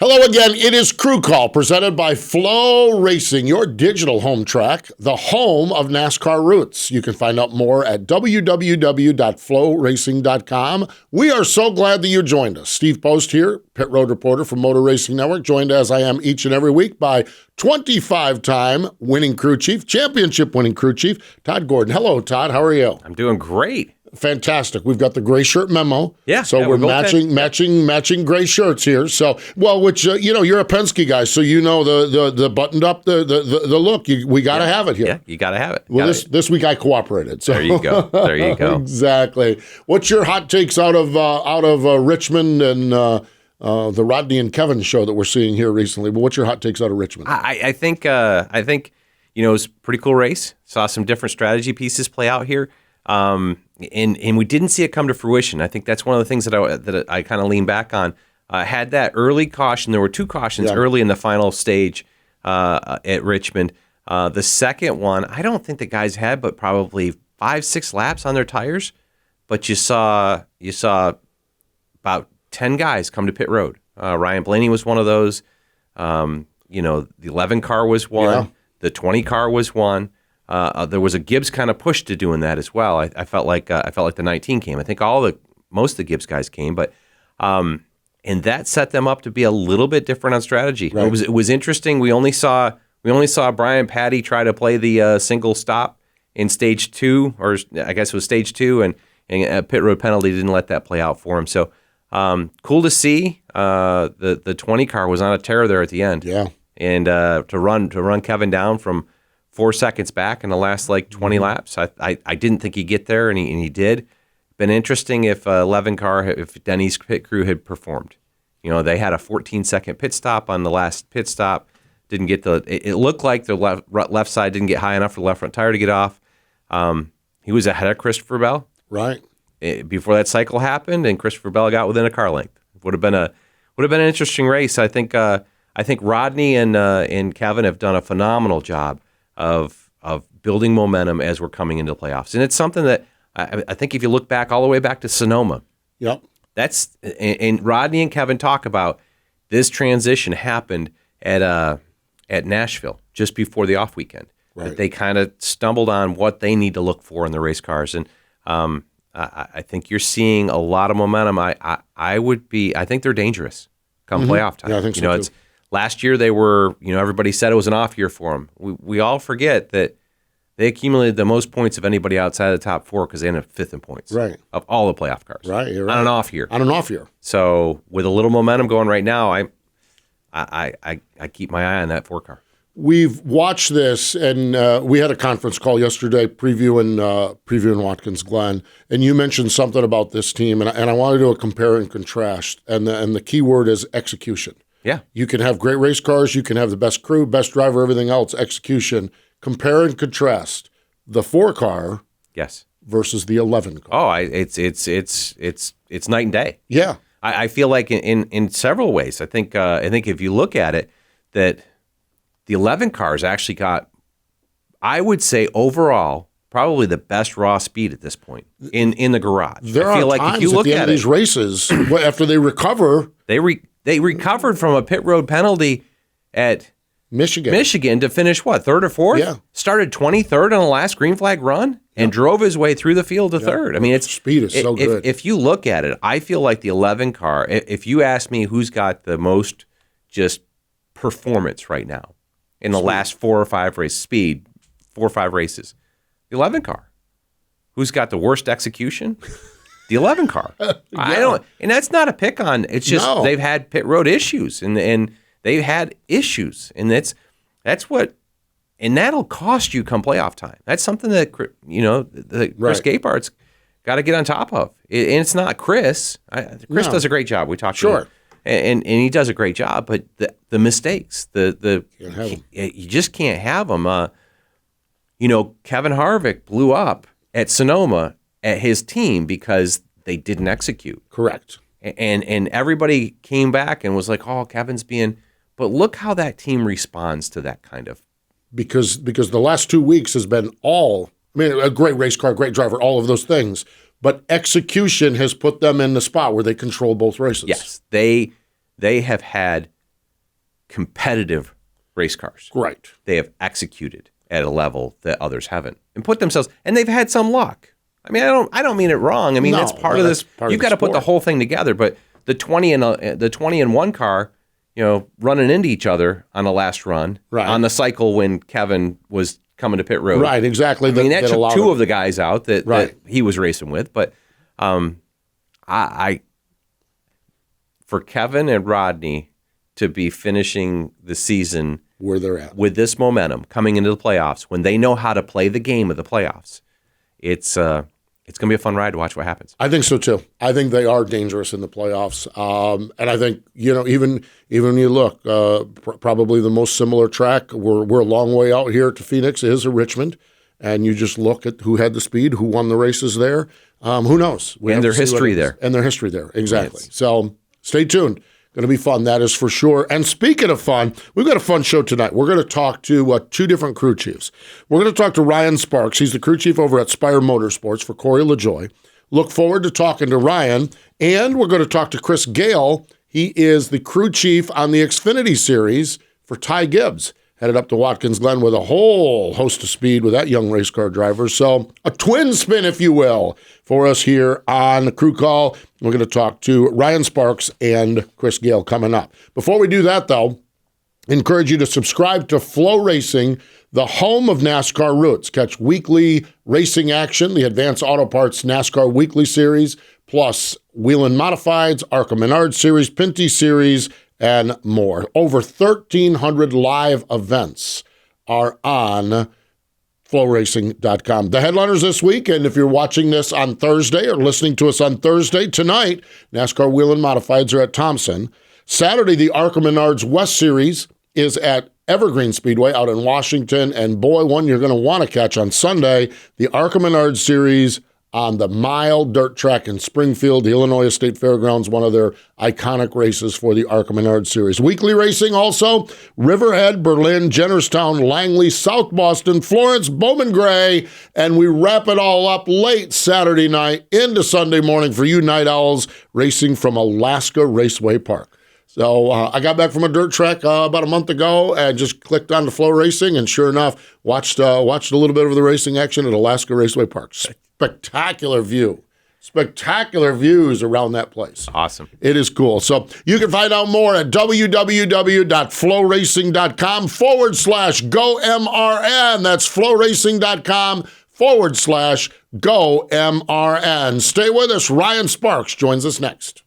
Hello again. It is Crew Call presented by Flow Racing, your digital home track, the home of NASCAR roots. You can find out more at www.flowracing.com. We are so glad that you joined us. Steve Post here, pit road reporter for Motor Racing Network, joined as I am each and every week by 25-time winning crew chief, championship winning crew chief, Todd Gordon. Hello, Todd. How are you? I'm doing great. Fantastic. We've got the gray shirt memo. Yeah. So we're matching gray shirts here. So, well, which, you're a Penske guy, so you know the buttoned up, the look. We got to have it here. Yeah, you got to have it. Well, this week I cooperated. So. There you go. There you go. Exactly. What's your hot takes out of Richmond and the Rodney and Kevin show that we're seeing here recently? But what's your hot takes out of Richmond? I think it was a pretty cool race. Saw some different strategy pieces play out here. And we didn't see it come to fruition. I think that's one of the things that I kind of lean back on. Had that early caution. There were two cautions early in the final stage at Richmond. The second one, I don't think the guys had but probably 5-6 laps on their tires. But you saw about 10 guys come to pit road. Ryan Blaney was one of those. The 11 car was one. Yeah. The 20 car was one. There was a Gibbs kind of push to doing that as well. I felt like the 19 came. I think most of the Gibbs guys came, but and that set them up to be a little bit different on strategy. Right. It was interesting. We only saw Brian Patty try to play the single stop in stage 2, or I guess it was stage 2, and a pit road penalty didn't let that play out for him. So cool to see. The 20 car was on a tear there at the end. Yeah, and to run Kevin down from 4 seconds back in the last 20 laps. I didn't think he'd get there, and he did. Been interesting if 11 car, if Denny's pit crew had performed. They had a 14-second pit stop on the last pit stop. Didn't get it looked like the left side didn't get high enough for the left front tire to get off. He was ahead of Christopher Bell. Right. Before that cycle happened, and Christopher Bell got within a car length. Would have been an interesting race. I think Rodney and Kevin have done a phenomenal job of building momentum as we're coming into the playoffs. And it's something that I think if you look back all the way back to Sonoma, yep, and Rodney and Kevin talk about this transition happened at Nashville just before the off weekend. Right. That they kind of stumbled on what they need to look for in the race cars. And I think you're seeing a lot of momentum. I think they're dangerous come playoff time. Yeah, I think so too. Last year they were, everybody said it was an off year for them. We all forget that they accumulated the most points of anybody outside of the top 4 because they ended up 5th in points. Right. Of all the playoff cars. Right, you're right. On an off year. So with a little momentum going right now, I keep my eye on that 4 car. We've watched this, and we had a conference call yesterday previewing Watkins Glen, and you mentioned something about this team, and I want to do a compare and contrast, and the key word is execution. Yeah. You can have great race cars, you can have the best crew, best driver, everything else, execution. Compare and contrast the 4 car versus the 11 car. Oh, it's night and day. Yeah. I feel like in several ways. I think if you look at it, that the 11 cars actually got, I would say overall, probably the best raw speed at this point in the garage. There are like times if you look at the end at of these races, after they recover. They recovered from a pit road penalty at Michigan to finish, 3rd or 4th? Yeah. Started 23rd on the last green flag run and drove his way through the field to 3rd. I mean, speed is so good. If you look at it, I feel like the 11 car, if you ask me who's got the most just performance right now in the last 4 or 5 races, 4 or 5 races, the 11 car. Who's got the worst execution? The 11 car. And that's not a pick on. It's just they've had pit road issues, and they've had issues, and that's what, and that'll cost you come playoff time. That's something that Chris Gapehart's got to get on top of. And it's not Chris. Chris does a great job. We talked about it. And he does a great job, but the mistakes, you just can't have them. Kevin Harvick blew up at Sonoma at his team because they didn't execute. Correct. And everybody came back and was like, "Oh, Kevin's being," but look how that team responds to that kind of. Because the last 2 weeks has been a great race car, great driver, all of those things. But execution has put them in the spot where they control both races. Yes, they have had competitive race cars. Right. They have executed at a level that others haven't and put themselves, and they've had some luck. I mean, I don't mean it wrong. I mean, No, that's part of this. You've got to put the whole thing together. But the 20 and 1 car, running into each other on the last run on the cycle when Kevin was coming to pit road. Right, exactly. I mean, that took two of the guys out that he was racing with. But I for Kevin and Rodney to be finishing the season where they're at with this momentum coming into the playoffs, when they know how to play the game of the playoffs, it's going to be a fun ride to watch what happens. I think so too. I think they are dangerous in the playoffs, and I think even when you look, probably the most similar track. We're a long way out here to Phoenix is Richmond, and you just look at who had the speed, who won the races there. Who knows? And their history there. And their history there, exactly. So stay tuned. Going to be fun, that is for sure. And speaking of fun, we've got a fun show tonight. We're going to talk to two different crew chiefs. We're going to talk to Ryan Sparks. He's the crew chief over at Spire Motorsports for Corey LaJoie. Look forward to talking to Ryan. And we're going to talk to Chris Gayle. He is the crew chief on the Xfinity Series for Ty Gibbs. Headed up to Watkins Glen with a whole host of speed with that young race car driver. So a twin spin, if you will, for us here on the Crew Call. We're going to talk to Ryan Sparks and Chris Gayle coming up. Before we do that, though, encourage you to subscribe to Flow Racing, the home of NASCAR roots. Catch weekly racing action, the Advanced Auto Parts NASCAR Weekly Series, plus Whelen Modifieds, ARCA Menard Series, Pinty Series, and more. Over 1,300 live events are on flowracing.com. The headliners this week, and if you're watching this on Thursday or listening to us on Thursday, tonight, NASCAR Whelen Modifieds are at Thompson. Saturday, the ARCA Menards West Series is at Evergreen Speedway out in Washington. And boy, one you're going to want to catch on Sunday, the ARCA Menards Series on the Mile Dirt Track in Springfield, the Illinois State Fairgrounds, one of their iconic races for the ARCA Menards Series. Weekly racing also, Riverhead, Berlin, Jennerstown, Langley, South Boston, Florence, Bowman Gray, and we wrap it all up late Saturday night into Sunday morning for you night owls racing from Alaska Raceway Park. So I got back from a dirt track about a month ago and just clicked on the Flow Racing, and sure enough, watched a little bit of the racing action at Alaska Raceway Park. Spectacular view. Spectacular views around that place. Awesome. It is cool. So you can find out more at www.flowracing.com/GoMRN. That's flowracing.com/GoMRN. Stay with us. Ryan Sparks joins us next.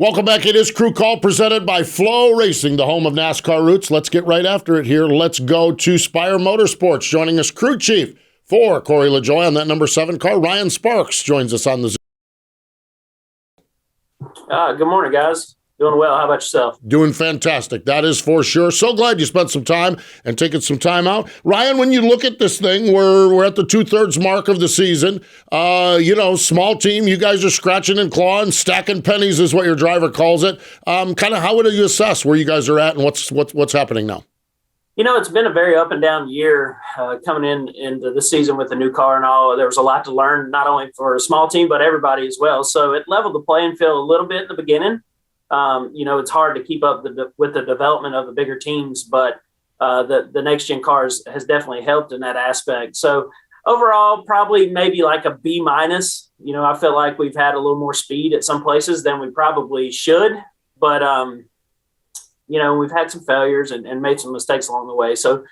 Welcome back. It is Crew Call presented by Flow Racing, the home of NASCAR roots. Let's get right after it here. Let's go to Spire Motorsports. Joining us, crew chief for Corey LaJoie on that number 7 car. Ryan Sparks joins us on the Zoom. Good morning, guys. Doing well. How about yourself? Doing fantastic. That is for sure. So glad you spent some time and taking some time out. Ryan, when you look at this thing, we're at the 2/3 mark of the season. Small team. You guys are scratching and clawing, stacking pennies is what your driver calls it. Kind of how would you assess where you guys are at and what's happening now? It's been a very up and down year coming into the season with the new car and all. There was a lot to learn, not only for a small team, but everybody as well. So it leveled the playing field a little bit in the beginning. It's hard to keep up with the development of the bigger teams, but the next gen cars has definitely helped in that aspect. So overall, probably maybe like a B-. I feel like we've had a little more speed at some places than we probably should, but we've had some failures and made some mistakes along the way. So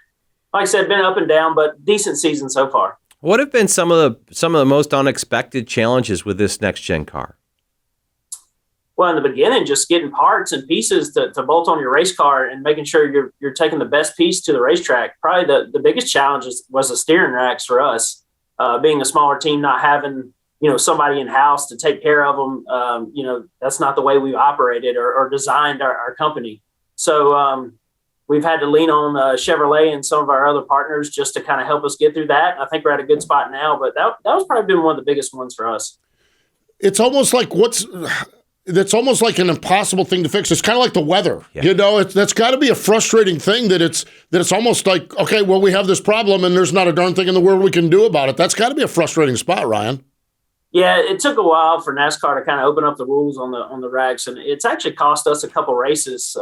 like I said, been up and down, but decent season so far. What have been some of the most unexpected challenges with this next gen car? Well, in the beginning, just getting parts and pieces to bolt on your race car and making sure you're taking the best piece to the racetrack. Probably the biggest challenge was the steering racks for us, being a smaller team, not having, somebody in-house to take care of them. That's not the way we've operated or designed our company. So we've had to lean on Chevrolet and some of our other partners just to kind of help us get through that. I think we're at a good spot now, but that was probably been one of the biggest ones for us. It's almost like that's almost like an impossible thing to fix. It's kind of like the weather. Yeah. You know, that's got to be a frustrating thing that it's almost like, okay, well, we have this problem and there's not a darn thing in the world we can do about it. That's got to be a frustrating spot, Ryan. Yeah, it took a while for NASCAR to kind of open up the rules on the racks, and it's actually cost us a couple races.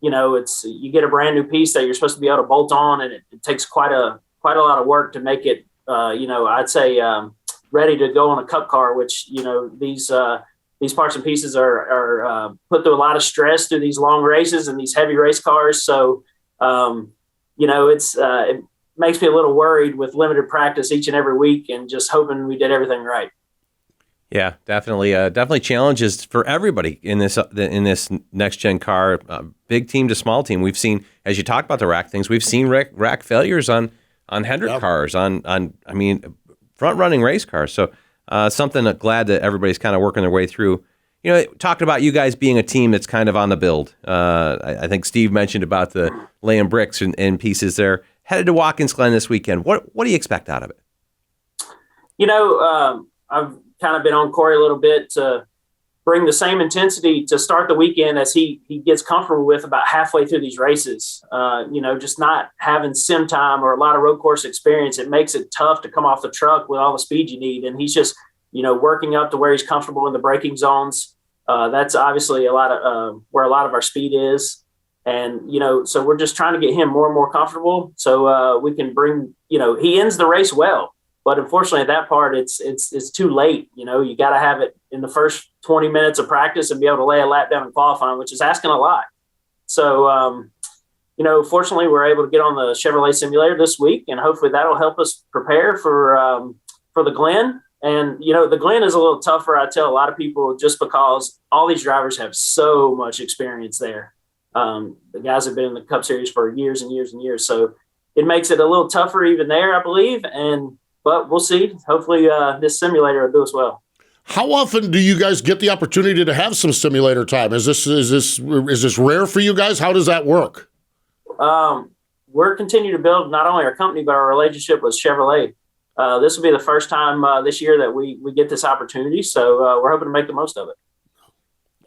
You know, it's you get a brand new piece that you're supposed to be able to bolt on, and it takes quite a lot of work to make it. You know, I'd say ready to go on a cup car, which you know these parts and pieces are put through a lot of stress through these long races and these heavy race cars. So you know, it makes me a little worried with limited practice each and every week and just hoping we did everything right. Yeah, definitely challenges for everybody in this next gen car, big team to small team. We've seen, as you talk about the rack things, we've seen rack failures on Hendrick cars, on I mean front running race cars. So something glad that everybody's kind of working their way through. You know, talking about you guys being a team that's kind of on the build. I think Steve mentioned about the laying bricks and pieces there. Headed to Watkins Glen this weekend. What do you expect out of it? You know, I've kind of been on Corey a little bit to bring the same intensity to start the weekend as he gets comfortable with about halfway through these races. You know, just not having sim time or a lot of road course experience, it makes it tough to come off the truck with all the speed you need. And he's just, you know, working up to where he's comfortable in the braking zones. That's obviously a lot of where a lot of our speed is. And, you know, so we're just trying to get him more and more comfortable so we can bring, you know, he ends the race well. But unfortunately, at that part, it's too late. You know, you got to have it in the first 20 minutes of practice and be able to lay a lap down in qualifying, which is asking a lot. So, you know, fortunately, we're able to get on the Chevrolet simulator this week, and hopefully that'll help us prepare for the Glen. And, you know, the Glen is a little tougher, I tell a lot of people, just because all these drivers have so much experience there. The guys have been in the Cup Series for years and years and years. So it makes it a little tougher even there, I believe. But we'll see. Hopefully this simulator will do us well. How often do you guys get the opportunity to have some simulator time? Is this rare for you guys? How does that work? We're continuing to build not only our company, but our relationship with Chevrolet. This will be the first time this year that we get this opportunity. So we're hoping to make the most of it.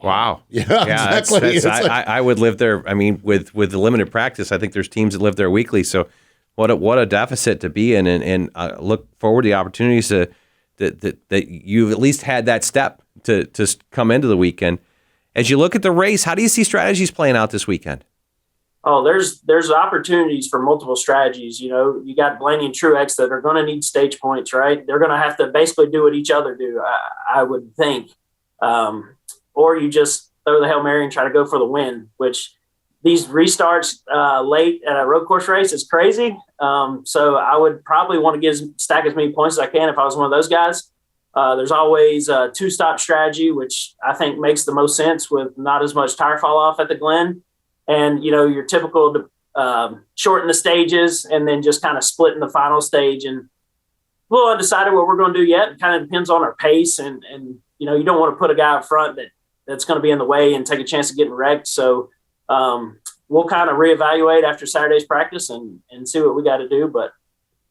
Wow. Yeah, exactly. I would live there. I mean, with the limited practice, I think there's teams that live there weekly. So what a deficit to be in, and look forward to the opportunities that you've at least had that step to come into the weekend. As you look at the race, how do you see strategies playing out this weekend? Oh, there's opportunities for multiple strategies. You know, you got Blaney and Truex that are going to need stage points, right? They're going to have to basically do what each other do, I would think. Or you just throw the Hail Mary and try to go for the win, which these restarts late at a road course race is crazy. So I would probably want to stack as many points as I can if I was one of those guys. There's always a two-stop strategy, which I think makes the most sense with not as much tire fall off at the Glen. And, you know, your typical shorten the stages and then just kind of split in the final stage. And a little undecided what we're going to do yet. It kind of depends on our pace. And you know, you don't want to put a guy up front that's going to be in the way and take a chance of getting wrecked. So we'll kind of reevaluate after Saturday's practice and see what we got to do. But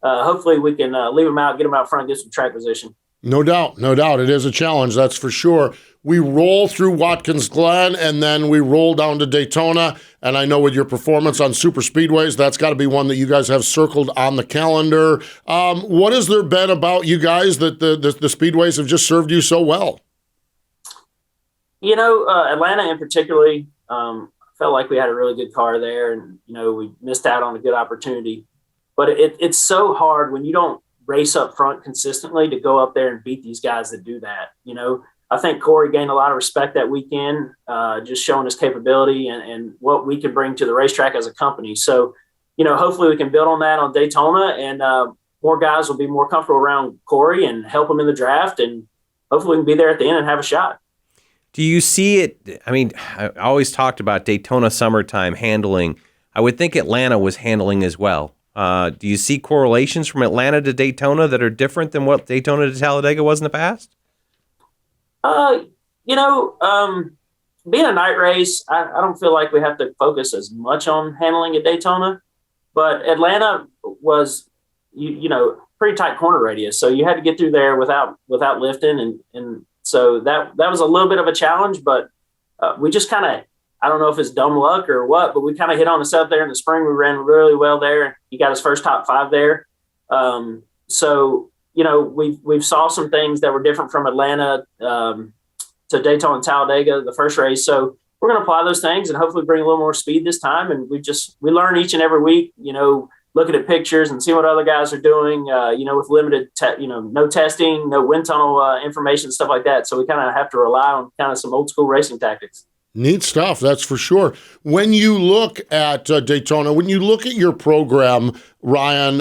hopefully we can leave them out, get them out front, get some track position. No doubt. It is a challenge, that's for sure. We roll through Watkins Glen, and then we roll down to Daytona. And I know with your performance on super speedways, that's got to be one that you guys have circled on the calendar. What has there been about you guys that the speedways have just served you so well? You know, Atlanta in particularly, felt like we had a really good car there, and, you know, we missed out on a good opportunity. But it's so hard when you don't race up front consistently to go up there and beat these guys that do that. You know, I think Corey gained a lot of respect that weekend, just showing his capability and what we can bring to the racetrack as a company. So, you know, hopefully we can build on that on Daytona, and more guys will be more comfortable around Corey and help him in the draft. And hopefully we can be there at the end and have a shot. Do you see it? I mean, I always talked about Daytona summertime handling. I would think Atlanta was handling as well. Do you see correlations from Atlanta to Daytona that are different than what Daytona to Talladega was in the past? You know, being a night race, I don't feel like we have to focus as much on handling at Daytona, but Atlanta was, you know, pretty tight corner radius. So you had to get through there without lifting. And So that was a little bit of a challenge, but we just kind of, I don't know if it's dumb luck or what, but we kind of hit on us out there in the spring. We ran really well there. He got his first top 5 there. So, we've saw some things that were different from Atlanta to Daytona and Talladega, the first race. So we're going to apply those things and hopefully bring a little more speed this time. And we learn each and every week, looking at pictures and seeing what other guys are doing, with limited, no testing, no wind tunnel information, stuff like that. So we kind of have to rely on kind of some old school racing tactics. Neat stuff, that's for sure. When you look at Daytona, when you look at your program, Ryan,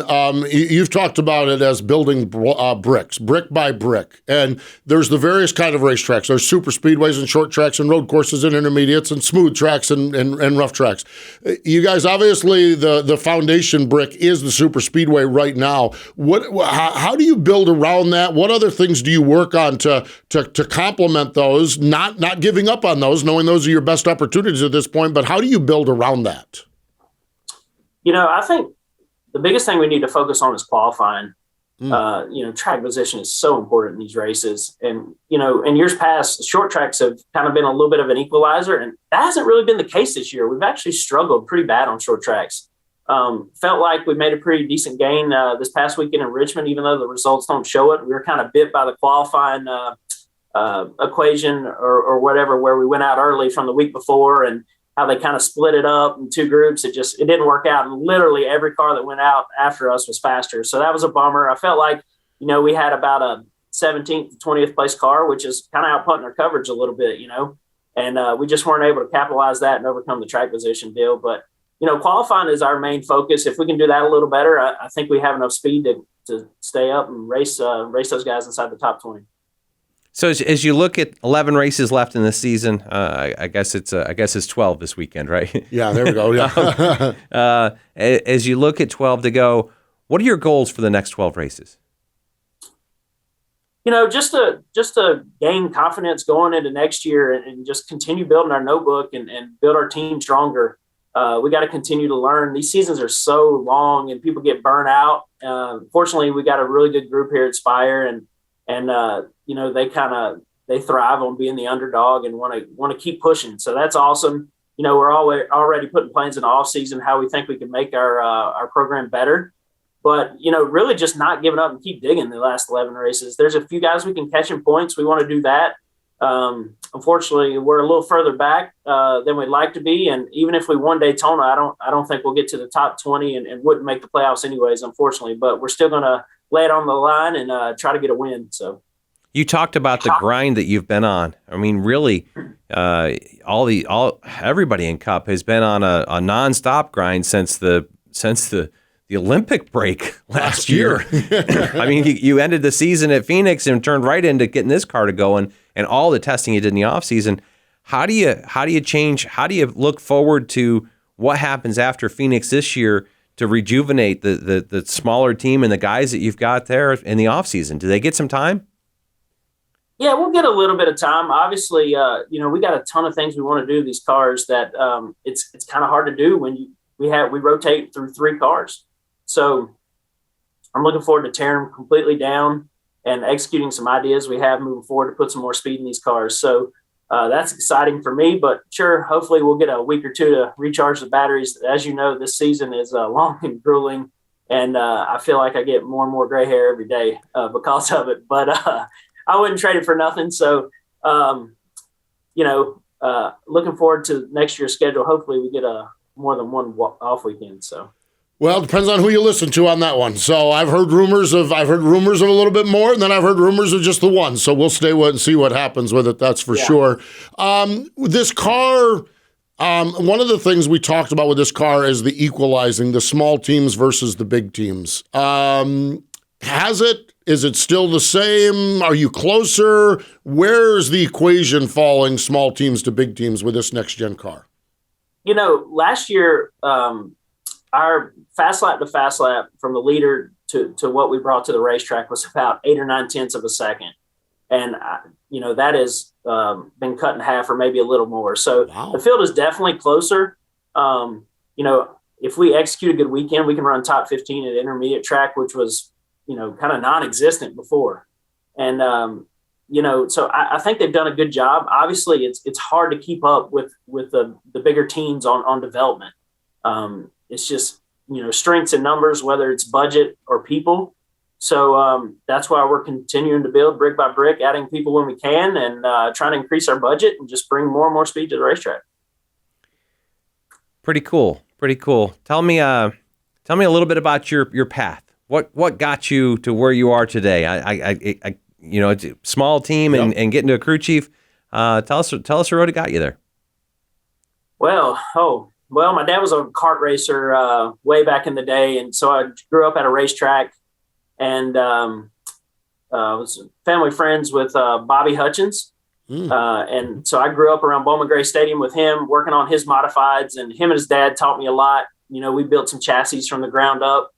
you've talked about it as building bricks, brick by brick. And there's the various kind of racetracks. There's super speedways and short tracks and road courses and intermediates and smooth tracks and rough tracks. You guys, obviously, the foundation brick is the super speedway right now. How do you build around that? What other things do you work on to complement those, not giving up on those, knowing those are your best opportunities at this point, but how do you build around that? I think the biggest thing we need to focus on is qualifying. Track position is so important in these races. And, in years past, short tracks have kind of been a little bit of an equalizer, and that hasn't really been the case this year. We've actually struggled pretty bad on short tracks. Felt like we made a pretty decent gain this past weekend in Richmond, even though the results don't show it. We were kind of bit by the qualifying equation or whatever, where we went out early from the week before and how they kind of split it up in 2 groups. It didn't work out. And literally every car that went out after us was faster. So that was a bummer. I felt like, we had about a 17th to 20th place car, which is kind of outputting our coverage a little bit, and we just weren't able to capitalize that and overcome the track position deal. But, qualifying is our main focus. If we can do that a little better, I think we have enough speed to stay up and race those guys inside the top 20. So as you look at 11 races left in the season, I guess it's 12 this weekend, right? Yeah, there we go. Yeah. As you look at 12 to go, what are your goals for the next 12 races? Just to gain confidence going into next year and just continue building our notebook and build our team stronger. We got to continue to learn. These seasons are so long and people get burnt out. Fortunately, we got a really good group here at Spire, and they thrive on being the underdog and want to keep pushing. So that's awesome. We're already putting plans in the off season, how we think we can make our program better, but really just not giving up and keep digging the last 11 races. There's a few guys we can catch in points. We want to do that. Unfortunately, we're a little further back than we'd like to be. And even if we won Daytona, I don't think we'll get to the top 20 and wouldn't make the playoffs anyways, unfortunately, but we're still going to lay it on the line and try to get a win. So you talked about the grind that you've been on. I mean, really, everybody in Cup has been on a nonstop grind since the Olympic break last year. I mean, you ended the season at Phoenix and turned right into getting this car to go and all the testing you did in the off season. How do you change? How do you look forward to what happens after Phoenix this year to rejuvenate the smaller team and the guys that you've got there in the off season? Do they get some time? Yeah, we'll get a little bit of time. Obviously, we got a ton of things we want to do to these cars that it's kind of hard to do when we rotate through 3 cars. So I'm looking forward to tearing them completely down and executing some ideas we have moving forward to put some more speed in these cars. So that's exciting for me, but sure, hopefully we'll get a week or 2 to recharge the batteries. As you know, this season is long and grueling, and I feel like I get more and more gray hair every day because of it. But I wouldn't trade it for nothing. So, looking forward to next year's schedule. Hopefully we get more than one off weekend. So. Well, it depends on who you listen to on that one. So I've heard rumors of a little bit more, and then I've heard rumors of just the one. So we'll stay with and see what happens with it. That's for sure. This car, one of the things we talked about with this car is the equalizing, the small teams versus the big teams. Is it still the same? Are you closer? Where's the equation falling small teams to big teams with this next gen car? Last year, our fast lap to fast lap from the leader to what we brought to the racetrack was about 8 or 9 tenths of a second. And, that has been cut in half or maybe a little more. So The field is definitely closer. If we execute a good weekend, we can run top 15 at intermediate track, which was, kind of non-existent before. And, so I think they've done a good job. Obviously, it's hard to keep up with the bigger teams on development. It's just, strengths and numbers, whether it's budget or people. So that's why we're continuing to build brick by brick, adding people when we can, and trying to increase our budget and just bring more and more speed to the racetrack. Pretty cool. Tell me a little bit about your path. What got you to where you are today? I it's a small team and getting to a crew chief. Tell us the road that got you there. Well, my dad was a kart racer way back in the day, and so I grew up at a racetrack, and was family friends with Bobby Hutchins. And so I grew up around Bowman Gray Stadium with him, working on his modifieds, and him and his dad taught me a lot. We built some chassis from the ground up.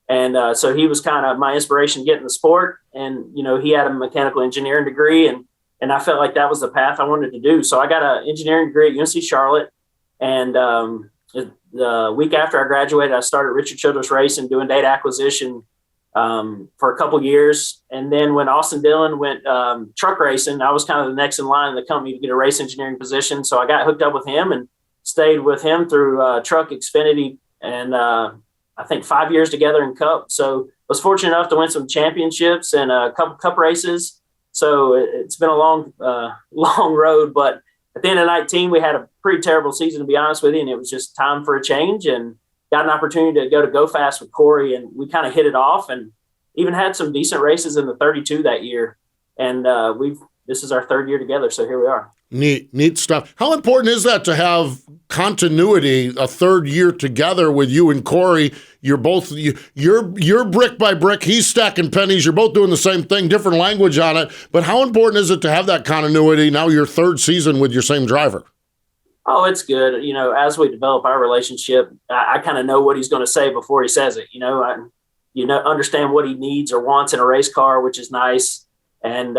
And so he was kind of my inspiration to get in the sport. And, he had a mechanical engineering degree, and I felt like that was the path I wanted to do. So I got an engineering degree at UNC Charlotte. And the week after I graduated, I started Richard Childress Racing, doing data acquisition for a couple years. And then when Austin Dillon went truck racing, I was kind of the next in line in the company to get a race engineering position. So I got hooked up with him and stayed with him through Truck Xfinity, and I think 5 years together in Cup. So I was fortunate enough to win some championships and a couple Cup races. So it's been a long road, but at the end of 19, we had a pretty terrible season, to be honest with you. And it was just time for a change, and got an opportunity to go to Go Fast with Corey, and we kind of hit it off, and even had some decent races in the 32 that year. And this is our third year together. So here we are. Neat stuff. How important is that to have continuity, a third year together with you and Corey? You're brick by brick. He's stacking pennies. You're both doing the same thing, different language on it. But how important is it to have that continuity now, your third season with your same driver? Oh, it's good. As we develop our relationship, I kind of know what he's going to say before he says it. I understand what he needs or wants in a race car, which is nice. And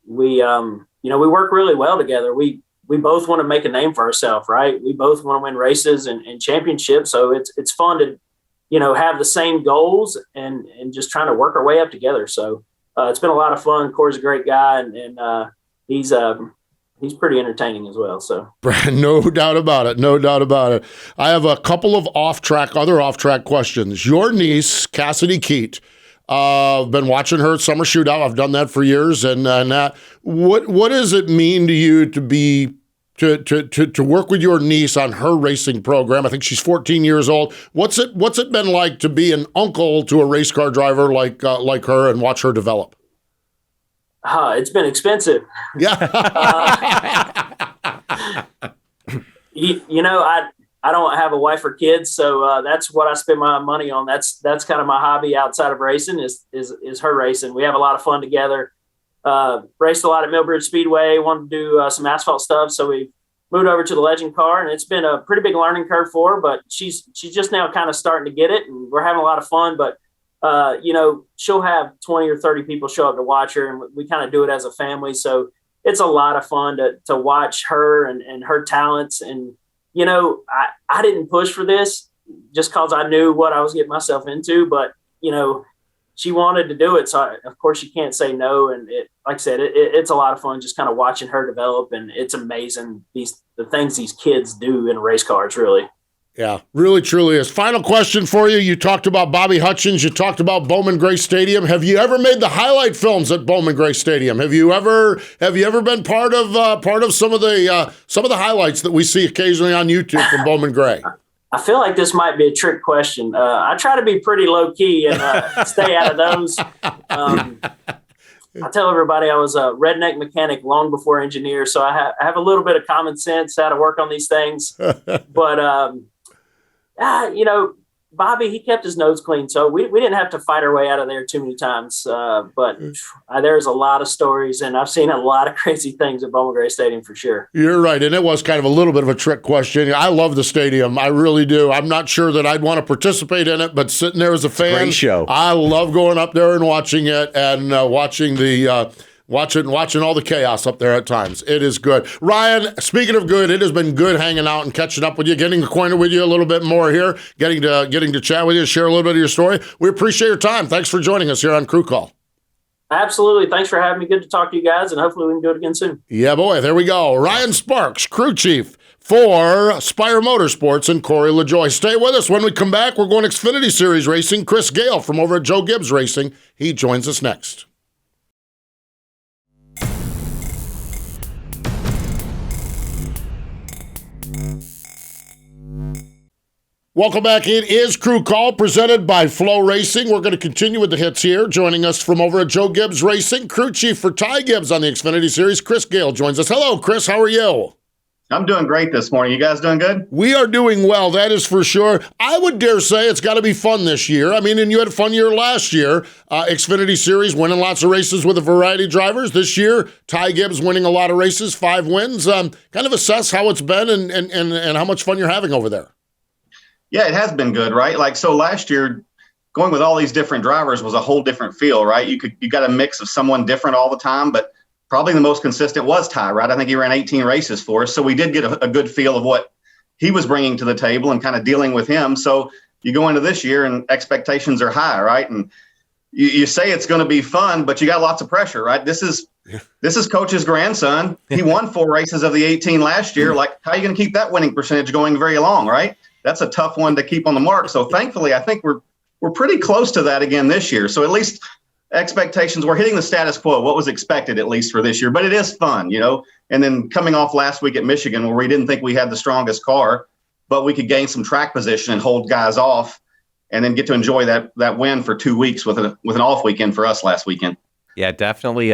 we work really well together. We both want to make a name for ourselves, right? We both want to win races and championships. So it's fun to, have the same goals and just trying to work our way up together. So it's been a lot of fun. Corey's a great guy, and he's pretty entertaining as well. So no doubt about it. I have a couple of other off-track questions. Your niece, Cassidy Keat, I've been watching her at Summer Shootout. I've done that for years. And what does it mean to you to work with your niece on her racing program? I think she's 14 years old. What's it been like to be an uncle to a race car driver like her and watch her develop? It's been expensive. Yeah. I don't have a wife or kids, so that's what I spend my money on. That's kind of my hobby outside of racing is her racing. We have a lot of fun together. Raced a lot at Millbridge Speedway, wanted to do some asphalt stuff, so we moved over to the Legend car, and it's been a pretty big learning curve for her, but she's just now kind of starting to get it, and we're having a lot of fun. But she'll have 20 or 30 people show up to watch her, and we kind of do it as a family. So it's a lot of fun to watch her and her talents. And I didn't push for this just because I knew what I was getting myself into, but she wanted to do it, so of course you can't say no. And like I said, it's a lot of fun just kind of watching her develop, and it's amazing the things these kids do in race cars, really. Yeah, really, truly is. Final question for you. You talked about Bobby Hutchins. You talked about Bowman Gray Stadium. Have you ever made the highlight films at Bowman Gray Stadium? Have you ever been part of some of the highlights that we see occasionally on YouTube from Bowman Gray? I feel like this might be a trick question. I try to be pretty low key and stay out of those. I tell everybody I was a redneck mechanic long before engineer, so I have a little bit of common sense how to work on these things. But Bobby, he kept his nose clean, so we didn't have to fight our way out of there too many times. But there's a lot of stories, and I've seen a lot of crazy things at Bowman Gray Stadium for sure. You're right, and it was kind of a little bit of a trick question. I love the stadium. I really do. I'm not sure that I'd want to participate in it, but sitting there as a fan, great show. I love going up there and watching it and watching all the chaos up there at times. It is good. Ryan, speaking of good, it has been good hanging out and catching up with you, getting acquainted with you a little bit more here, getting to chat with you, share a little bit of your story. We appreciate your time. Thanks for joining us here on Crew Call. Absolutely. Thanks for having me. Good to talk to you guys, and hopefully we can do it again soon. Yeah, boy, there we go. Ryan Sparks, crew chief for Spire Motorsports, and Corey LaJoy. Stay with us. When we come back, we're going Xfinity Series racing. Chris Gayle from over at Joe Gibbs Racing. He joins us next. Welcome back. It is Crew Call presented by Flow Racing. We're going to continue with the hits here. Joining us from over at Joe Gibbs Racing, crew chief for Ty Gibbs on the Xfinity Series, Chris Gayle joins us. Hello, Chris. How are you? I'm doing great this morning. You guys doing good? We are doing well, that is for sure. I would dare say it's got to be fun this year. I mean, and you had a fun year last year. Xfinity Series, winning lots of races with a variety of drivers. This year, Ty Gibbs winning a lot of races, 5 wins. Kind of assess how it's been and how much fun you're having over there. Yeah, it has been good, right? Like, so last year, going with all these different drivers was a whole different feel, right? You got a mix of someone different all the time, but probably the most consistent was Ty, right? I think he ran 18 races for us. So we did get a good feel of what he was bringing to the table and kind of dealing with him. So you go into this year and expectations are high, right? And you say it's going to be fun, but you got lots of pressure, right? This is Coach's grandson. He won 4 races of the 18 last year. Like, how are you going to keep that winning percentage going very long, right? That's a tough one to keep on the mark. So thankfully, I think we're pretty close to that again this year. So at least expectations, we're hitting the status quo, what was expected at least for this year. But it is fun, you know. And then coming off last week at Michigan, where we didn't think we had the strongest car, but we could gain some track position and hold guys off, and then get to enjoy that win for 2 weeks with an off weekend for us last weekend. Yeah, definitely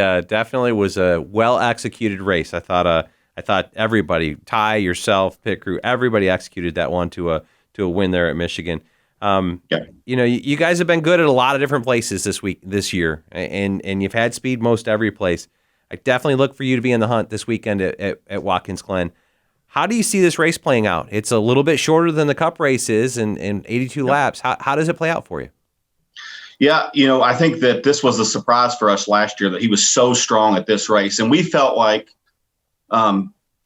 was a well executed race. I thought everybody, Ty, yourself, pit crew, everybody executed that one to a win there at Michigan. You know, you guys have been good at a lot of different places this year, and you've had speed most every place. I definitely look for you to be in the hunt this weekend at Watkins Glen. How do you see this race playing out? It's a little bit shorter than the Cup race is, and 82 laps. How does it play out for you? Yeah, you know, I think that this was a surprise for us last year that he was so strong at this race, and we felt like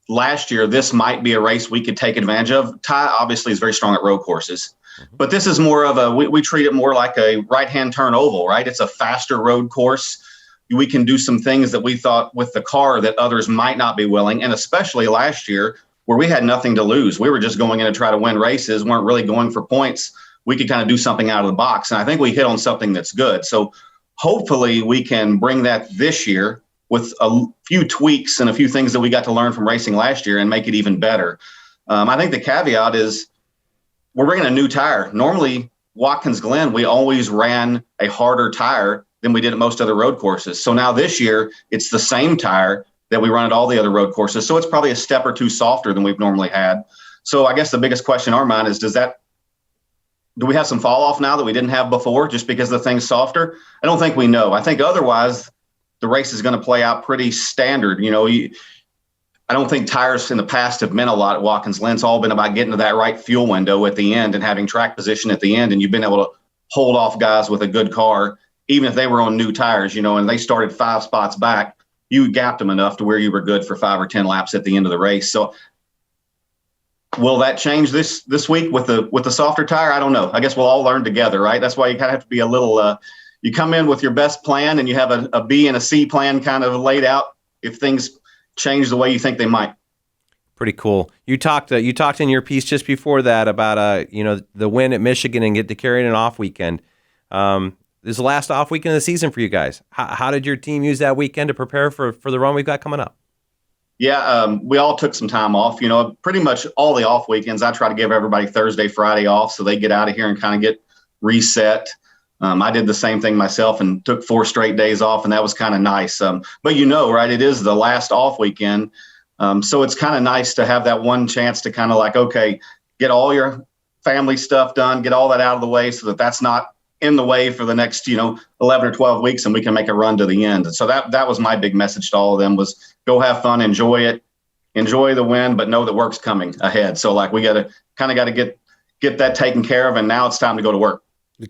last year this might be a race we could take advantage of. Ty obviously is very strong at road courses, but this is more of we treat it more like a right-hand turn oval, right? It's a faster road course. We can do some things that we thought with the car that others might not be willing, and especially last year where we had nothing to lose. We were just going in to try to win races, weren't really going for points. We could kind of do something out of the box, and I think we hit on something that's good. So hopefully we can bring that this year with a few tweaks and a few things that we got to learn from racing last year and make it even better. I think the caveat is we're bringing a new tire. Normally, Watkins Glen, we always ran a harder tire than we did at most other road courses. So now this year, it's the same tire that we run at all the other road courses. So it's probably a step or two softer than we've normally had. So I guess the biggest question in our mind is, do we have some fall off now that we didn't have before just because the thing's softer? I don't think we know. I think otherwise the race is going to play out pretty standard. You know, I don't think tires in the past have meant a lot at Watkins Glen. It's all been about getting to that right fuel window at the end and having track position at the end. And you've been able to hold off guys with a good car, even if they were on new tires, you know, and they started 5 spots back, you gapped them enough to where you were good for 5 or 10 laps at the end of the race. So will that change this week with the softer tire? I don't know. I guess we'll all learn together, right? That's why you kind of have to be a little, you come in with your best plan and you have a B and a C plan kind of laid out if things change the way you think they might. Pretty cool. You talked in your piece just before that about the win at Michigan and get to carry an off weekend. This is the last off weekend of the season for you guys. How did your team use that weekend to prepare for the run we've got coming up? Yeah, we all took some time off. You know, pretty much all the off weekends, I try to give everybody Thursday, Friday off so they get out of here and kind of get reset. I did the same thing myself and took 4 straight days off, and that was kind of nice. But right, it is the last off weekend. So it's kind of nice to have that one chance to kind of like, okay, get all your family stuff done, get all that out of the way so that that's not in the way for the next, 11 or 12 weeks, and we can make a run to the end. And so that was my big message to all of them was go have fun, enjoy it, enjoy the win, but know that work's coming ahead. So like we got to get that taken care of, and now it's time to go to work.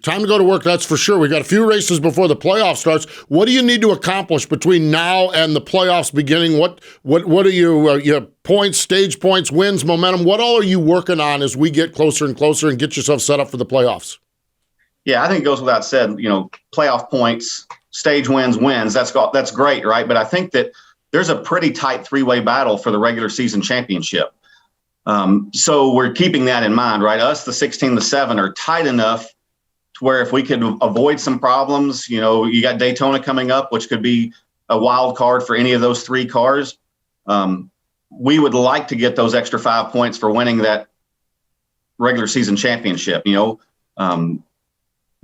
Time to go to work, that's for sure. We got a few races before the playoff starts. What do you need to accomplish between now and the playoffs beginning? What are your points, stage points, wins, momentum? What all are you working on as we get closer and closer and get yourself set up for the playoffs? Yeah, I think it goes without said, playoff points, stage wins. That's great, right? But I think that there's a pretty tight three-way battle for the regular season championship. So we're keeping that in mind, right? Us, the 16, the 7 are tight enough to where if we could avoid some problems, you got Daytona coming up, which could be a wild card for any of those three cars. We would like to get those extra 5 points for winning that regular season championship. We'll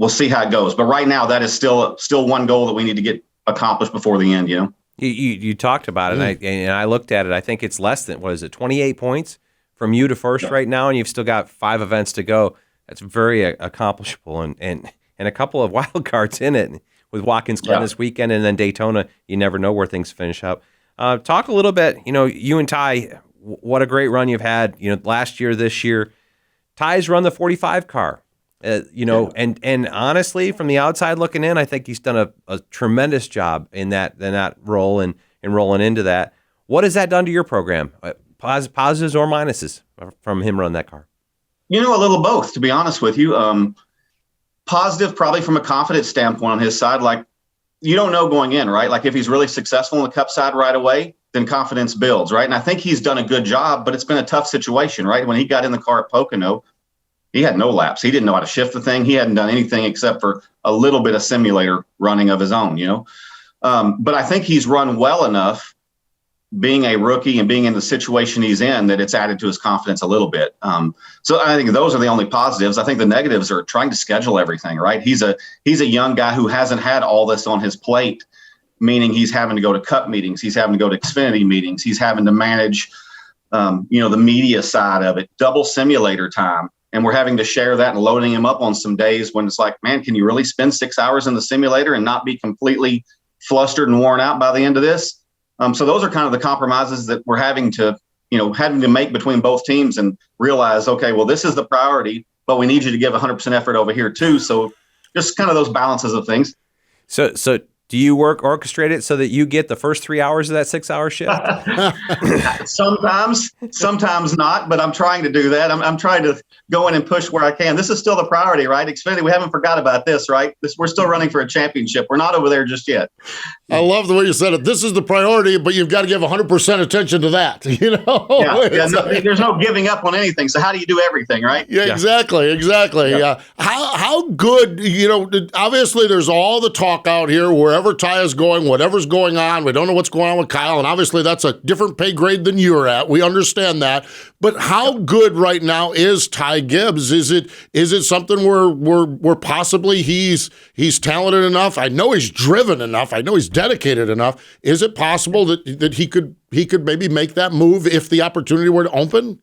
see how it goes. But right now, that is still one goal that we need to get accomplished before the end. You talked about it, and I looked at it. I think it's less than 28 points from you to first right now, and you've still got 5 events to go. That's very accomplishable, and a couple of wild cards in it with Watkins Glen this weekend, and then Daytona. You never know where things finish up. Talk a little bit. You and Ty, what a great run you've had. Last year, this year, Ty's run the 45 car. And honestly, from the outside looking in, I think he's done a tremendous job in that role and rolling into that. What has that done to your program? Positives or minuses from him running that car? A little both, to be honest with you. Positive, probably from a confidence standpoint on his side. Like, you don't know going in, right? Like, if he's really successful on the Cup side right away, then confidence builds, right? And I think he's done a good job, but it's been a tough situation, right? When he got in the car at Pocono, he had no laps. He didn't know how to shift the thing. He hadn't done anything except for a little bit of simulator running of his own, But I think he's run well enough, being a rookie and being in the situation he's in, that it's added to his confidence a little bit. So I think those are the only positives. I think the negatives are trying to schedule everything, right? He's a young guy who hasn't had all this on his plate, meaning he's having to go to Cup meetings. He's having to go to Xfinity meetings. He's having to manage, the media side of it, double simulator time. And we're having to share that and loading him up on some days when it's like, man, can you really spend 6 hours in the simulator and not be completely flustered and worn out by the end of this? So those are kind of the compromises that we're having to make between both teams and realize, okay, well, this is the priority, but we need you to give 100% effort over here too. So just kind of those balances of things. So do you orchestrate it so that you get the first 3 hours of that 6-hour shift? Sometimes not, but I'm trying to do that. I'm trying to go in and push where I can. This is still the priority, right? Xfinity, we haven't forgot about this, right? We're still running for a championship. We're not over there just yet. I love the way you said it. This is the priority, but you've got to give 100% attention to that. There's no giving up on anything. So how do you do everything, right? Yeah. Exactly. Yeah. How good, obviously there's all the talk out here wherever Ty is going, whatever's going on. We don't know what's going on with Kyle, and obviously that's a different pay grade than you're at. We understand that. But how good right now is Ty Gibbs? Is it something where possibly he's talented enough? I know he's driven enough. I know he's dedicated enough. Is it possible that he could maybe make that move if the opportunity were to open?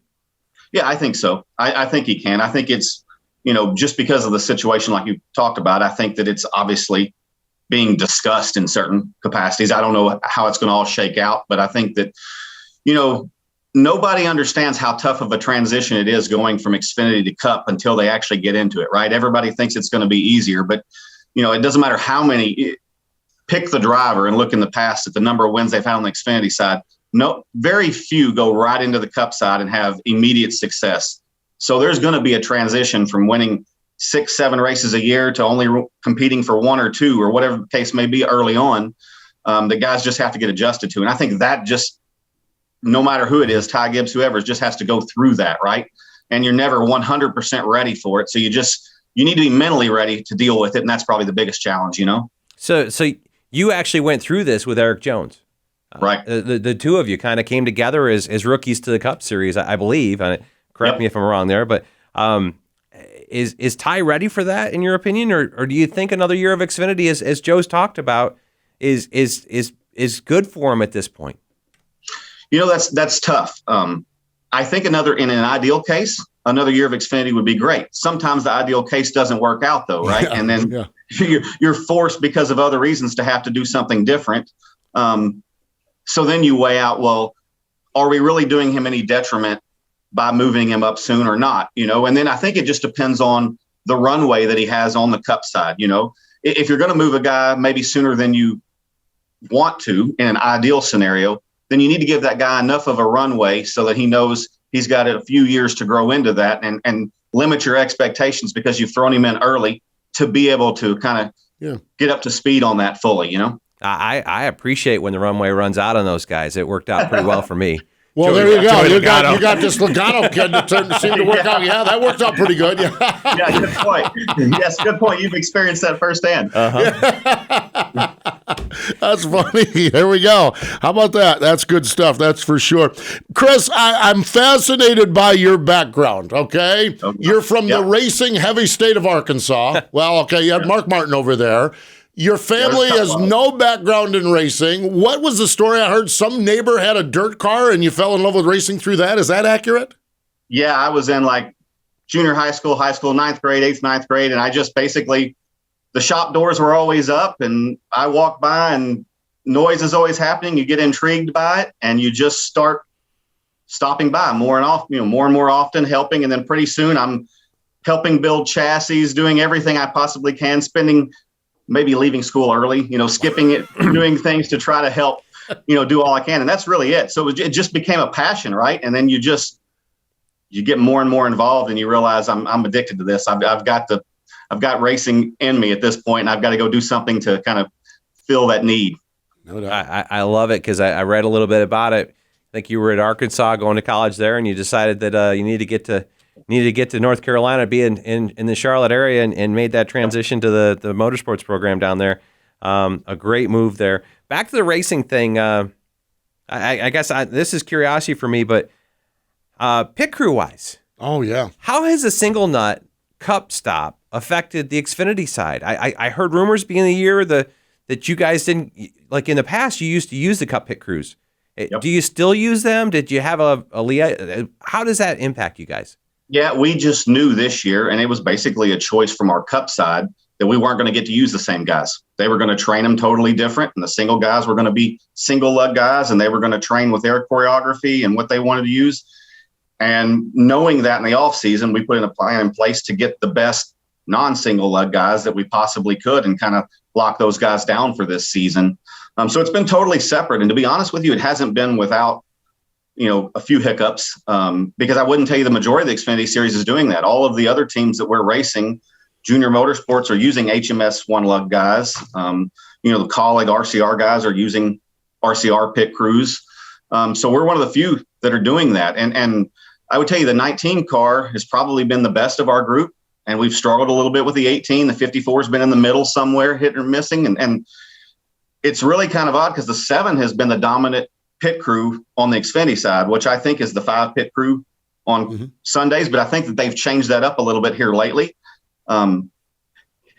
Yeah, I think so. I think he can. I think it's, just because of the situation like you talked about, I think that it's obviously being discussed in certain capacities. I don't know how it's going to all shake out, but I think that, nobody understands how tough of a transition it is going from Xfinity to Cup until they actually get into it, right? Everybody thinks it's going to be easier, but, it doesn't matter how many. Pick the driver and look in the past at the number of wins they've had on the Xfinity side. No, very few go right into the Cup side and have immediate success. So there's going to be a transition from winning 6-7 races a year to only competing for 1 or 2 or whatever the case may be early on. The guys just have to get adjusted to. And I think that just, no matter who it is, Ty Gibbs, whoever, just has to go through that, right? And you're never 100% ready for it. So you need to be mentally ready to deal with it. And that's probably the biggest challenge, So you actually went through this with Eric Jones. Right. The two of you kind of came together as rookies to the Cup Series, I believe. Correct me if I'm wrong there, but is Ty ready for that in your opinion, or do you think another year of Xfinity, as Joe's talked about, is good for him at this point? That's tough. I think in an ideal case, another year of Xfinity would be great. Sometimes the ideal case doesn't work out though, right? And then you're forced because of other reasons to have to do something different. So then you weigh out, well, are we really doing him any detriment by moving him up soon or not? And then I think it just depends on the runway that he has on the Cup side. If you're going to move a guy maybe sooner than you want to in an ideal scenario, then you need to give that guy enough of a runway so that he knows he's got a few years to grow into that, and limit your expectations because you've thrown him in early to be able to kind of get up to speed on that fully, I appreciate when the runway runs out on those guys. It worked out pretty well for me. Well, there you go. You got this Logano kid that seemed to work out. Yeah, that worked out pretty good. Yeah, yeah, good point. Yes, good point. You've experienced that firsthand. That's funny. There we go. How about that? That's good stuff. That's for sure. Chris, I'm fascinated by your background, okay? You're from the racing heavy state of Arkansas. Well, okay, you had Mark Martin over there. Your family has no background in racing. What was the story? I heard some neighbor had a dirt car and you fell in love with racing through that. Is that accurate? Yeah, I was in like junior high school, ninth grade, 8th, 9th grade. And I just basically, the shop doors were always up and I walked by and noise is always happening. You get intrigued by it and you just start stopping by more and more often, helping. And then pretty soon I'm helping build chassis, doing everything I possibly can, maybe leaving school early, skipping it, doing things to try to help, do all I can. And that's really it. So it just became a passion, right? And then you get more and more involved and you realize I'm addicted to this. I've got racing in me at this point and I've got to go do something to kind of fill that need. No doubt. I love it because I read a little bit about it. I think you were at Arkansas going to college there and you decided that you needed to get to North Carolina, be in the Charlotte area, and made that transition to the motorsports program down there. A great move there. Back to the racing thing. I guess this is curiosity for me, but pit crew wise. Oh, yeah. How has a single nut cup stop affected the Xfinity side? I heard rumors beginning of the year that you guys didn't, like in the past, you used to use the cup pit crews. Yep. Do you still use them? Did you have a how does that impact you guys? Yeah, we just knew this year, and it was basically a choice from our cup side that we weren't going to get to use the same guys. They were going to train them totally different, and the single guys were going to be single lug guys, and they were going to train with their choreography and what they wanted to use. And knowing that in the off season, we put in a plan in place to get the best non-single lug guys that we possibly could and kind of lock those guys down for this season. So it's been totally separate. And to be honest with you, it hasn't been without a few hiccups, because I wouldn't tell you the majority of the Xfinity Series is doing that. All of the other teams that we're racing, Junior Motorsports, are using HMS one lug guys. The colleague RCR guys are using RCR pit crews. So we're one of the few that are doing that. And I would tell you the 19 car has probably been the best of our group. And we've struggled a little bit with the 18. The 54 has been in the middle somewhere, hitting or missing. And it's really kind of odd because the 7 has been the dominant pit crew on the Xfinity side, which I think is the 5 pit crew on Sundays, but I think that they've changed that up a little bit here lately.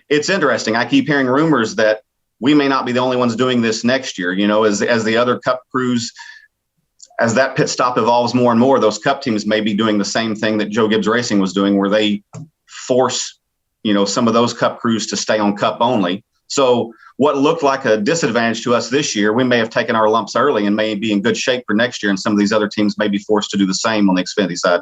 It's interesting. I keep hearing rumors that we may not be the only ones doing this next year, as the other cup crews, as that pit stop evolves more and more, those cup teams may be doing the same thing that Joe Gibbs Racing was doing, where they force, some of those cup crews to stay on cup only. So what looked like a disadvantage to us this year, we may have taken our lumps early and may be in good shape for next year. And some of these other teams may be forced to do the same on the Xfinity side.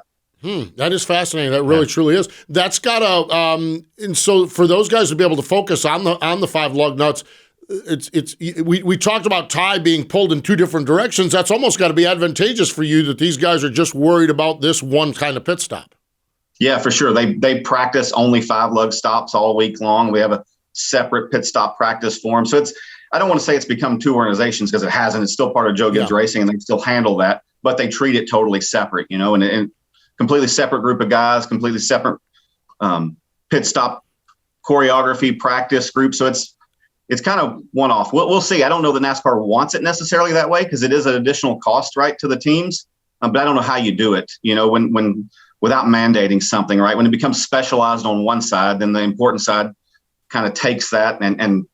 That is fascinating. That really, truly is. That's got to, and so for those guys to be able to focus on the 5 lug nuts, we talked about Ty being pulled in 2 different directions. That's almost got to be advantageous for you that these guys are just worried about this one kind of pit stop. Yeah, for sure. They practice only 5 lug stops all week long. We have a separate pit stop practice for them. So I don't want to say it's become 2 organizations because it hasn't. It's still part of Joe Gibbs Racing and they still handle that, but they treat it totally separate, and completely separate group of guys, completely separate pit stop choreography practice group. So it's kind of one off. We'll see. I don't know that NASCAR wants it necessarily that way because it is an additional cost, right, to the teams. But I don't know how you do it, when without mandating something, right? When it becomes specialized on one side, then the important side kind of takes that and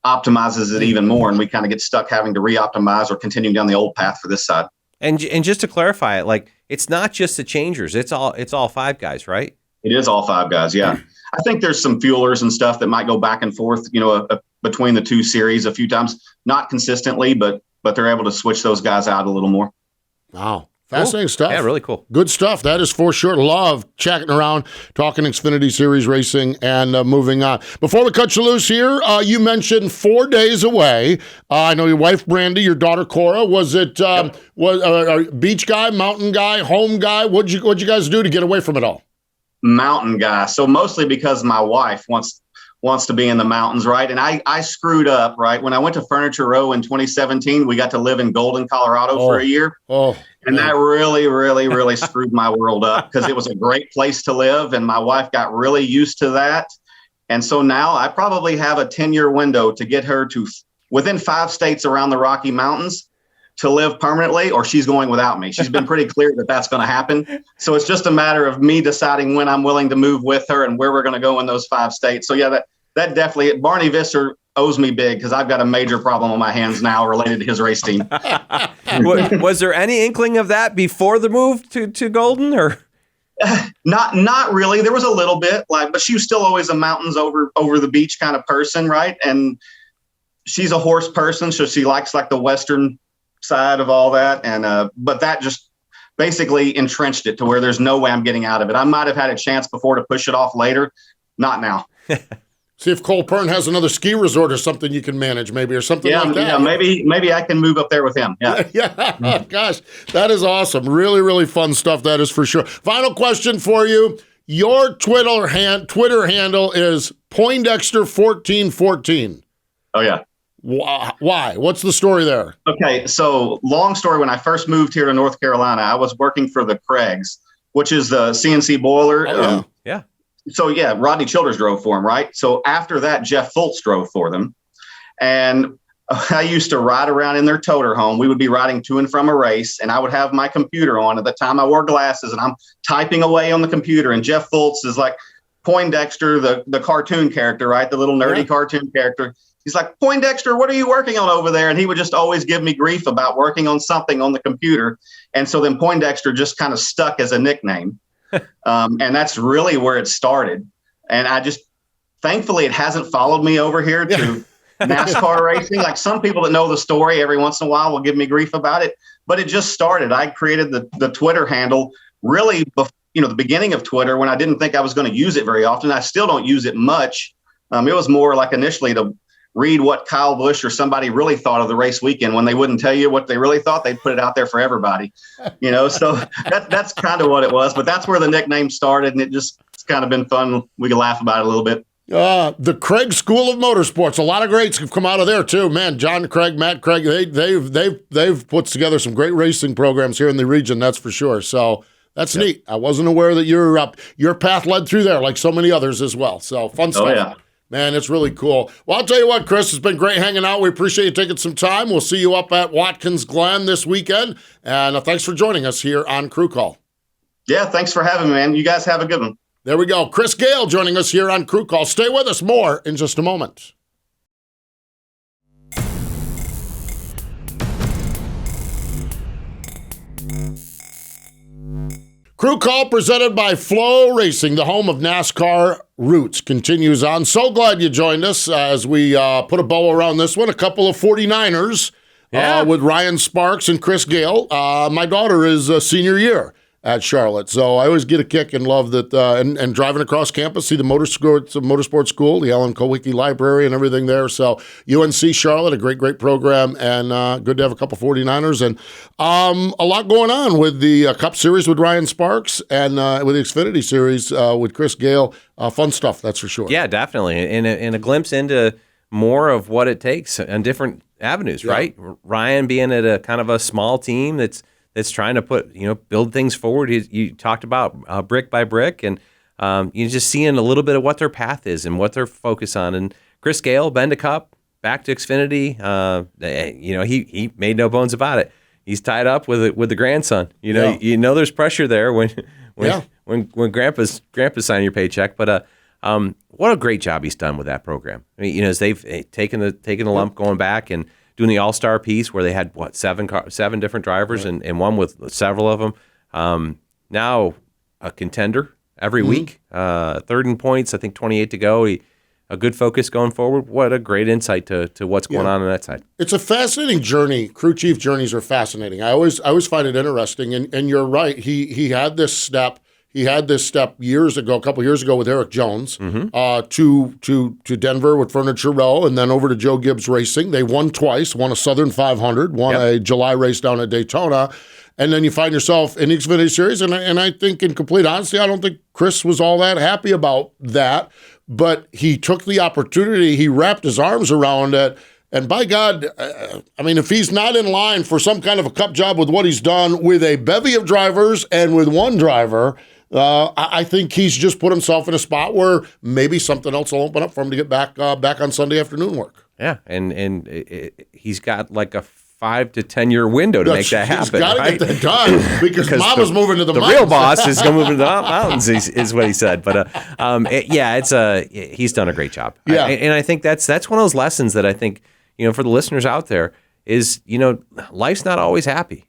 optimizes it even more. And we kind of get stuck having to re-optimize or continue down the old path for this side. And just to clarify it, like it's not just the changers, it's all 5 guys, right? It is all 5 guys. Yeah. I think there's some fuelers and stuff that might go back and forth, between the 2 series a few times, not consistently, but they're able to switch those guys out a little more. Wow. Fascinating stuff. Yeah, really cool. Good stuff. That is for sure. Love chatting around, talking Xfinity Series racing, and moving on. Before we cut you loose here, you mentioned 4 days away. I know your wife, Brandy, your daughter, Cora. Was it was beach guy, mountain guy, home guy? What'd you guys do to get away from it all? Mountain guy. So mostly because my wife wants wants to be in the mountains, right? And I screwed up, right? When I went to Furniture Row in 2017, we got to live in Golden, Colorado for a year. And that really, really, really screwed my world up because it was a great place to live. And my wife got really used to that. And so now I probably have a 10-year window to get her to within 5 states around the Rocky Mountains to live permanently, or she's going without me. She's been pretty clear that that's going to happen. So it's just a matter of me deciding when I'm willing to move with her and where we're going to go in those 5 states. So yeah, that definitely, Barney Visser owes me big because I've got a major problem on my hands now related to his race team. Was there any inkling of that before the move to Golden, or? Not really. There was a little bit, but she was still always a mountains over the beach kind of person, right? And she's a horse person, so she likes like the Western side of all that. And but that just basically entrenched it to where there's no way I'm getting out of it. I might have had a chance before to push it off later, not now. See if Cole Pern has another ski resort or something you can manage, maybe, or something like that. Yeah, maybe I can move up there with him. Yeah. Yeah. Gosh, that is awesome. Really, really fun stuff, that is for sure. Final question for you. Your Twitter handle is Poindexter1414. Oh, yeah. Why? What's the story there? Okay, so long story. When I first moved here to North Carolina, I was working for the Craigs, which is the CNC boiler. Oh, yeah. So, yeah, Rodney Childers drove for him, right? So after that, Jeff Fultz drove for them. And I used to ride around in their toter home. We would be riding to and from a race, and I would have my computer on. At the time, I wore glasses, and I'm typing away on the computer. And Jeff Fultz is like Poindexter, the cartoon character, right? The little nerdy cartoon character. He's like, Poindexter, what are you working on over there? And he would just always give me grief about working on something on the computer. And so then Poindexter just kind of stuck as a nickname. And that's really where it started. And thankfully, it hasn't followed me over here to NASCAR racing. Like some people that know the story every once in a while will give me grief about it. But it just started. I created the Twitter handle really the beginning of Twitter when I didn't think I was going to use it very often. I still don't use it much. It was more like initially to read what Kyle Busch or somebody really thought of the race weekend. When they wouldn't tell you what they really thought, they'd put it out there for everybody, so that's kind of what it was, but that's where the nickname started. And it's kind of been fun. We can laugh about it a little bit. The Craig School of Motorsports, a lot of greats have come out of there too, man. John Craig, Matt Craig, they've put together some great racing programs here in the region. That's for sure. So that's neat. I wasn't aware that your path led through there like so many others as well. So fun stuff. Oh, yeah. Man, it's really cool. Well, I'll tell you what, Chris, it's been great hanging out. We appreciate you taking some time. We'll see you up at Watkins Glen this weekend. And thanks for joining us here on Crew Call. Yeah, thanks for having me, man. You guys have a good one. There we go. Chris Gayle joining us here on Crew Call. Stay with us. More in just a moment. Crew Call presented by Flow Racing, the home of NASCAR roots, continues on. So glad you joined us as we put a bow around this one. A couple of 49ers with Ryan Sparks and Chris Gayle. My daughter is a senior year at Charlotte, so I always get a kick and love that. And driving across campus, see the motorsports school, the Alan Kowicki Library and everything there. So UNC Charlotte, a great program, and good to have a couple 49ers. And a lot going on with the Cup Series with Ryan Sparks and with the Xfinity Series with Chris Gayle. Fun stuff, that's for sure. Yeah, definitely. And a glimpse into more of what it takes on different avenues, right? Ryan being at a kind of a small team that's trying to build things forward. You talked about brick by brick, and you're just seeing a little bit of what their path is and what they're focused on. And Chris Gayle, been to Cup, back to Xfinity. He made no bones about it. He's tied up with the grandson. There's pressure there when Grandpa's signing your paycheck. But what a great job he's done with that program. I mean, as they've taken the lump going back and doing the all-star piece where they had, seven different drivers and one with several of them. Now a contender every week, third in points, I think 28 to go. A good focus going forward. What a great insight to what's going on that side. It's a fascinating journey. Crew chief journeys are fascinating. I always find it interesting, and you're right. He had this step. he had this step a couple years ago with Eric Jones Mm-hmm. to Denver with Furniture Row and then over to Joe Gibbs Racing. They won twice, won a Southern 500, won a July race down at Daytona. And then you find yourself in the Xfinity Series. And I think in complete honesty, I don't think Chris was all that happy about that. But he took the opportunity. He wrapped his arms around it. And by God, I mean, if he's not in line for some kind of a cup job with what he's done with a bevy of drivers and with one driver, I think he's just put himself in a spot where maybe something else will open up for him to get back on Sunday afternoon work. Yeah, and he's got like a 5 to 10 year window to make that happen. He's got to right? get that done because Mama's moving to the mountains. The real boss is going to move to the mountains, is what he said. But he's done a great job. Yeah. And I think that's one of those lessons that I think, for the listeners out there is, life's not always happy.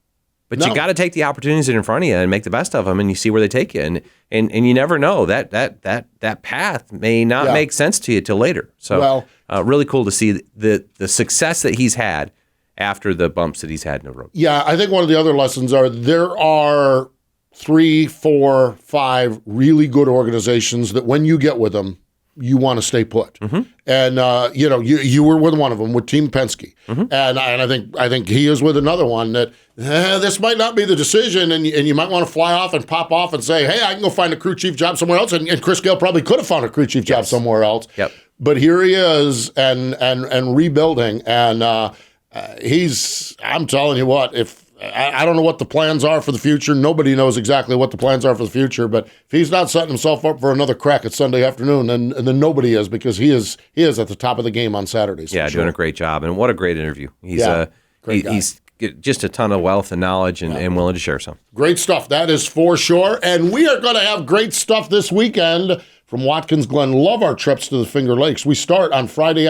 But you got to take the opportunities that are in front of you and make the best of them, and you see where they take you, and you never know that path may not make sense to you till later. So, really cool to see the success that he's had after the bumps that he's had in the road. Yeah, I think one of the other lessons are there are 3, 4, 5 really good organizations that when you get with them, you want to stay put. Mm-hmm. And you were with one of them with Team Penske, and I think he is with another one that this might not be the decision, and you might want to fly off and pop off and say, hey, I can go find a crew chief job somewhere else, and Chris Gayle probably could have found a crew chief job somewhere else. Yep. But here he is and rebuilding, and I'm telling you what, if I don't know what the plans are for the future. Nobody knows exactly what the plans are for the future. But if he's not setting himself up for another crack at Sunday afternoon, then nobody is, because he is at the top of the game on Saturdays. Yeah, doing a great job, and what a great interview. He's great guy. He's just a ton of wealth and knowledge, and willing to share some. Great stuff, that is for sure. And we are going to have great stuff this weekend from Watkins Glen. Love our trips to the Finger Lakes. We start on Friday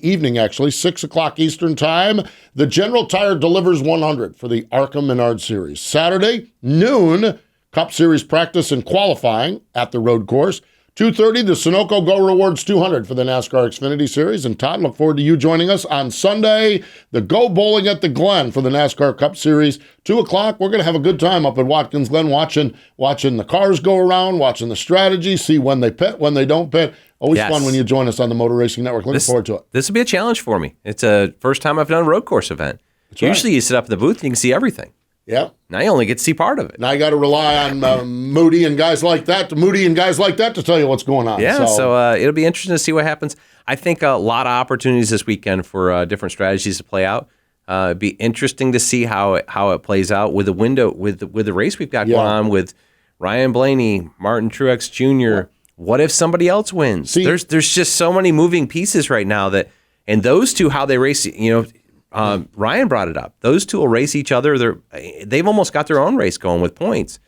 evening, actually, 6 o'clock Eastern Time. The General Tire delivers 100 for the Arkham Menard Series. Saturday, noon, Cup Series practice and qualifying at the road course. 2:30, the Sunoco Go Rewards 200 for the NASCAR Xfinity Series. And Todd, look forward to you joining us on Sunday, the Go Bowling at the Glen for the NASCAR Cup Series. 2 o'clock, we're going to have a good time up at Watkins Glen watching the cars go around, watching the strategy, see when they pit, when they don't pit. Always fun when you join us on the Motor Racing Network. Looking forward to it. This will be a challenge for me. It's a first time I've done a road course event. Usually you sit up in the booth and you can see everything. Yeah. Now you only get to see part of it. Now you got to rely on Moody and guys like that to tell you what's going on. Yeah, so it'll be interesting to see what happens. I think a lot of opportunities this weekend for different strategies to play out. It'd be interesting to see how it plays out with the window with the race we've got going on with Ryan Blaney, Martin Truex Jr. Yeah. What if somebody else wins? See, there's just so many moving pieces right now and those two, how they race, Ryan brought it up. Those two will race each other. They've almost got their own race going with points,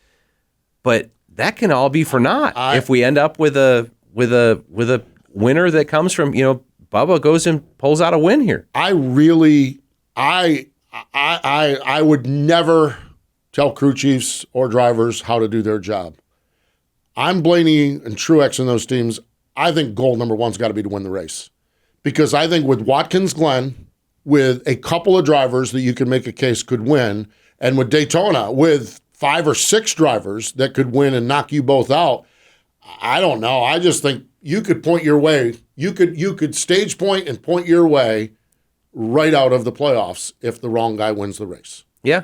but that can all be for naught if we end up with a winner that comes from Bubba goes and pulls out a win here. I would never tell crew chiefs or drivers how to do their job. I'm Blaney and Truex in those teams. I think goal number one's got to be to win the race, because I think with Watkins Glen, with a couple of drivers that you can make a case could win, and with Daytona, with 5 or 6 drivers that could win and knock you both out, I don't know. I just think you could point your way. You could stage point and point your way right out of the playoffs if the wrong guy wins the race. Yeah,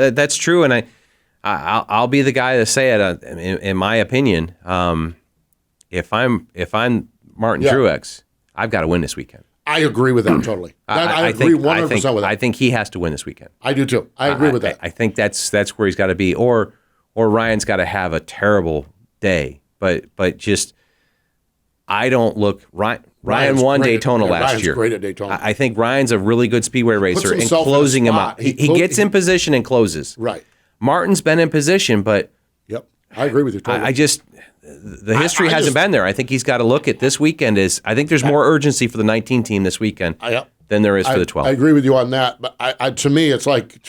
that's true, and I'll be the guy to say it. In my opinion, if I'm Martin Truex, I've got to win this weekend. I agree with that totally. I agree 100% with that. I think he has to win this weekend. I do too. I agree with that. I think that's where he's got to be, or Ryan's got to have a terrible day. But just I don't look Ryan won Daytona last year. Great at Daytona. I think Ryan's a really good speedway racer and closing him out. He gets in position and closes. Right. Martin's been in position, but yep, I agree with you totally. The history hasn't been there. I think he's got to look at this weekend I think there's more urgency for the 19 team this weekend than there is for the 12. I agree with you on that, but to me it's like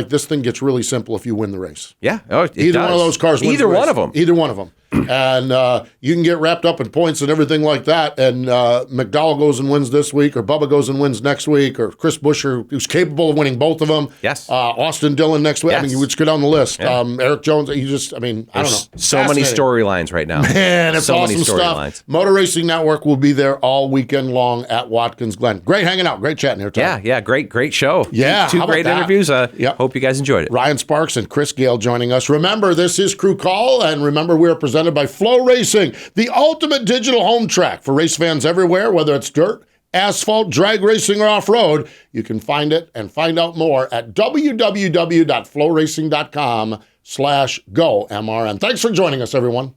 this thing gets really simple if you win the race. Yeah, either one of those cars wins either the race. one of them. Either one of them. And you can get wrapped up in points and everything like that. And McDowell goes and wins this week, or Bubba goes and wins next week, or Chris Buescher, who's capable of winning both of them. Yes. Austin Dillon next week. Yes. I mean, you would just go down the list. Yeah. Eric Jones, I don't know. So many storylines right now. Man, it's so awesome many stuff. storylines. Motor Racing Network will be there all weekend long at Watkins Glen. Great hanging out. Great chatting here, Tom. Yeah, great show. Yeah, Two how about great that? interviews. Yep. Hope you guys enjoyed it. Ryan Sparks and Chris Gayle joining us. Remember, this is Crew Call, and remember, we are presented by Flow Racing, the ultimate digital home track for race fans everywhere, whether it's dirt, asphalt, drag racing, or off-road. You can find it and find out more at www.flowracing.com/GoMRN. Thanks for joining us, everyone.